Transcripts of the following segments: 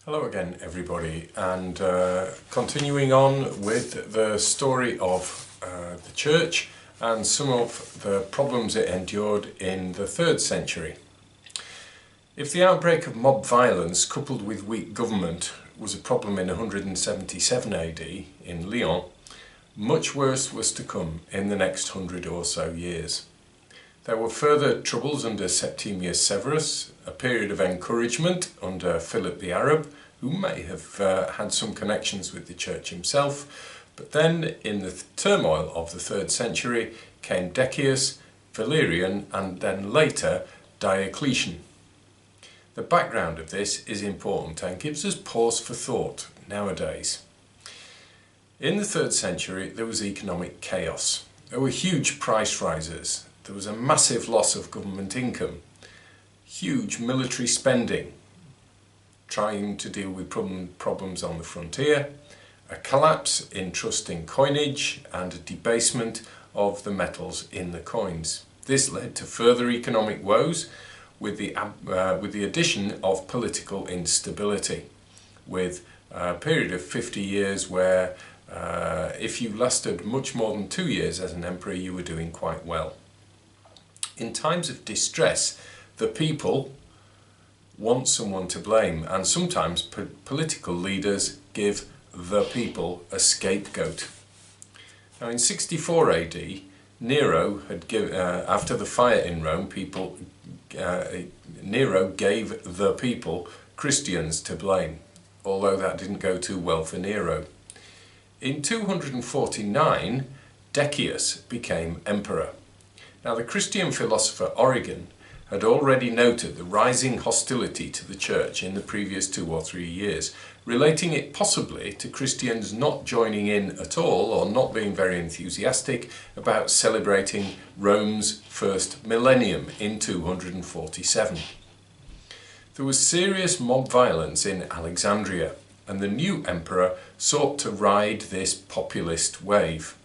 Hello again everybody, and continuing on with the story of the church and some of the problems it endured in the 3rd century. If the outbreak of mob violence coupled with weak government was a problem in 177 AD in Lyon, much worse was to come in the next 100 or so years. There were further troubles under Septimius Severus, a period of encouragement under Philip the Arab, who may have had some connections with the church himself, but then in the turmoil of the 3rd century came Decius, Valerian, and then later Diocletian. The background of this is important and gives us pause for thought nowadays. In the 3rd century there was economic chaos. There were huge price rises. There was a massive loss of government income, huge military spending, trying to deal with problems on the frontier, a collapse in trust in coinage, and a debasement of the metals in the coins. This led to further economic woes with the addition of political instability, with a period of 50 years where if you lasted much more than 2 years as an emperor, you were doing quite well. In times of distress, the people want someone to blame, and sometimes political leaders give the people a scapegoat. Now in 64 AD, Nero had after the fire in Rome, Nero gave the people Christians to blame, although that didn't go too well for Nero. In 249, Decius became emperor. Now the Christian philosopher Origen had already noted the rising hostility to the church in the previous 2 or 3 years, relating it possibly to Christians not joining in at all or not being very enthusiastic about celebrating Rome's first millennium in 247. There was serious mob violence in Alexandria, and the new emperor sought to ride this populist wave.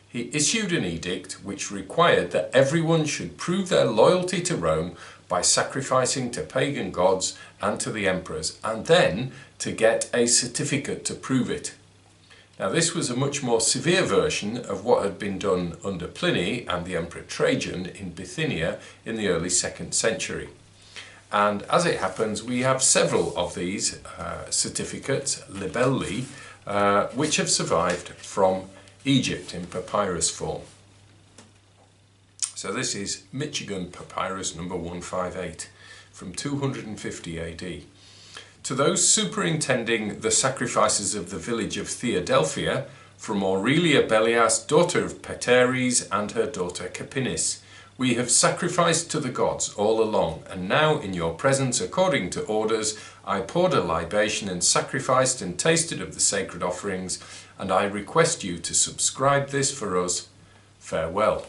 He issued an edict which required that everyone should prove their loyalty to Rome by sacrificing to pagan gods and to the emperors, and then to get a certificate to prove it. Now this was a much more severe version of what had been done under Pliny and the Emperor Trajan in Bithynia in the early 2nd century. And as it happens, we have several of these certificates, libelli, which have survived from Egypt in papyrus form. So this is Michigan Papyrus number 158 from 250 AD. To those superintending the sacrifices of the village of Theodelphia, from Aurelia Bellias, daughter of Pateres, and her daughter Capinis, we have sacrificed to the gods all along, and now in your presence, according to orders, I poured a libation and sacrificed and tasted of the sacred offerings, and I request you to subscribe this for us. Farewell.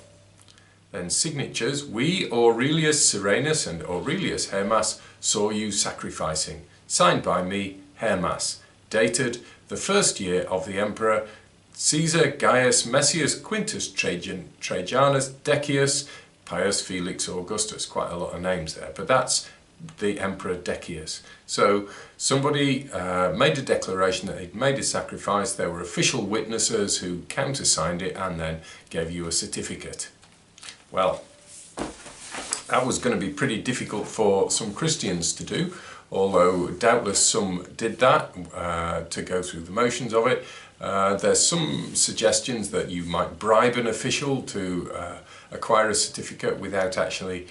Then signatures, we, Aurelius Cyranus and Aurelius Hermas, saw you sacrificing. Signed by me, Hermas. Dated the 1st year of the Emperor Caesar Gaius Messius Quintus Trajanus Decius Pius Felix Augustus. Quite a lot of names there, but that's the Emperor Decius. So somebody made a declaration that he'd made a sacrifice. There were official witnesses who countersigned it and then gave you a certificate. Well, that was going to be pretty difficult for some Christians to do, although doubtless some did that to go through the motions of it. There's some suggestions that you might bribe an official to acquire a certificate without actually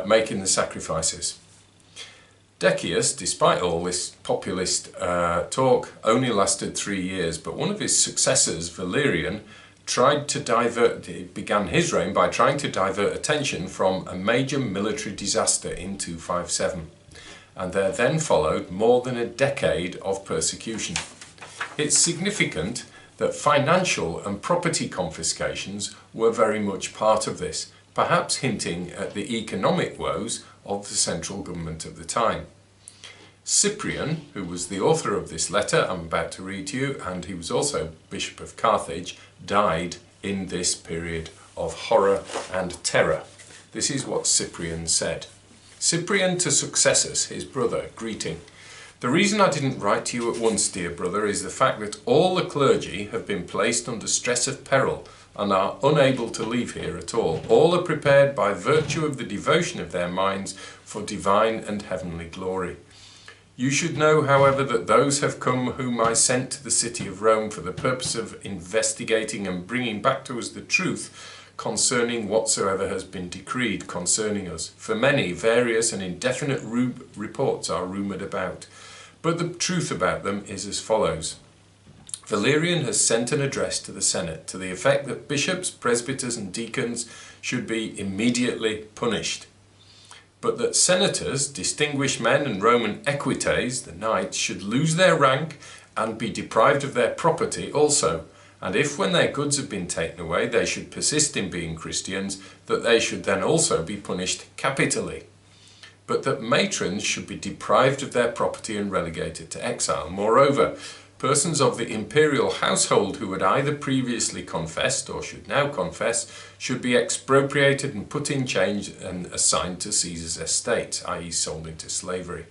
making the sacrifices. Decius, despite all this populist talk, only lasted 3 years, but one of his successors, Valerian, began his reign by trying to divert attention from a major military disaster in 257, and there then followed more than a decade of persecution. It's significant that financial and property confiscations were very much part of this, perhaps hinting at the economic woes of the central government of the time. Cyprian, who was the author of this letter I'm about to read to you, and he was also Bishop of Carthage, died in this period of horror and terror. This is what Cyprian said. Cyprian to Successus, his brother, greeting. The reason I didn't write to you at once, dear brother, is the fact that all the clergy have been placed under stress of peril and are unable to leave here at all. All are prepared by virtue of the devotion of their minds for divine and heavenly glory. You should know, however, that those have come whom I sent to the city of Rome for the purpose of investigating and bringing back to us the truth concerning whatsoever has been decreed concerning us. For many various and indefinite reports are rumoured about, but the truth about them is as follows. Valerian has sent an address to the Senate to the effect that bishops, presbyters and deacons should be immediately punished, but that senators, distinguished men and Roman equites, the knights, should lose their rank and be deprived of their property also, and if when their goods have been taken away they should persist in being Christians, that they should then also be punished capitally, but that matrons should be deprived of their property and relegated to exile. Moreover, persons of the imperial household who had either previously confessed or should now confess should be expropriated and put in chains and assigned to Caesar's estate, i.e. sold into slavery.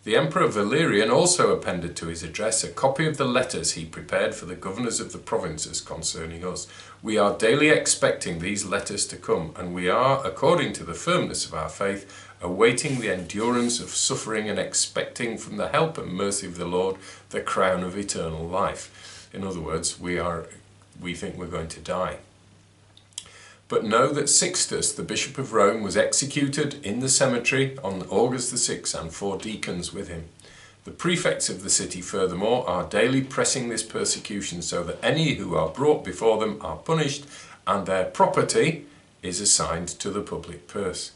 The Emperor Valerian also appended to his address a copy of the letters he prepared for the governors of the provinces concerning us. We are daily expecting these letters to come, and we are, according to the firmness of our faith, awaiting the endurance of suffering and expecting from the help and mercy of the Lord the crown of eternal life. In other words, we think we're going to die. But know that Sixtus, the Bishop of Rome, was executed in the cemetery on August the 6th, and 4 deacons with him. The prefects of the city, furthermore, are daily pressing this persecution so that any who are brought before them are punished and their property is assigned to the public purse.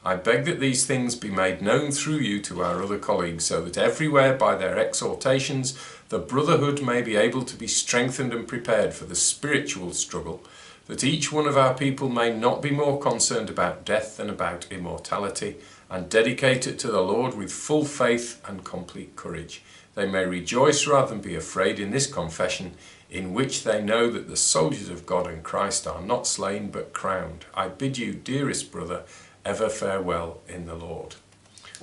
I beg that these things be made known through you to our other colleagues, so that everywhere by their exhortations the brotherhood may be able to be strengthened and prepared for the spiritual struggle, that each one of our people may not be more concerned about death than about immortality, and dedicate it to the Lord with full faith and complete courage. They may rejoice rather than be afraid in this confession, in which they know that the soldiers of God and Christ are not slain but crowned. I bid you, dearest brother, ever farewell in the Lord.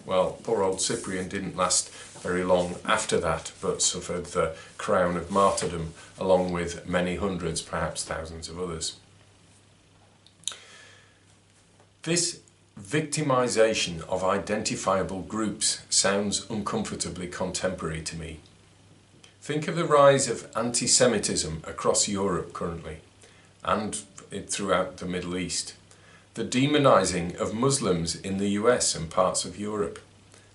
Well, poor old Cyprian didn't last very long after that, but suffered the crown of martyrdom along with many hundreds, perhaps thousands of others. This victimization of identifiable groups sounds uncomfortably contemporary to me. Think of the rise of anti-Semitism across Europe currently, and throughout the Middle East. The demonizing of Muslims in the US and parts of Europe,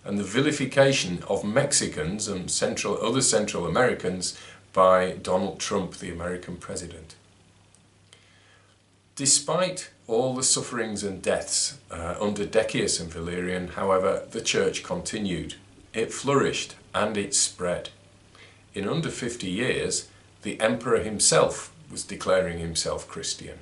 and the vilification of Mexicans and other Central Americans by Donald Trump, the American president. Despite all the sufferings and deaths under Decius and Valerian, however, the church continued. It flourished and it spread. In under 50 years, the emperor himself was declaring himself Christian.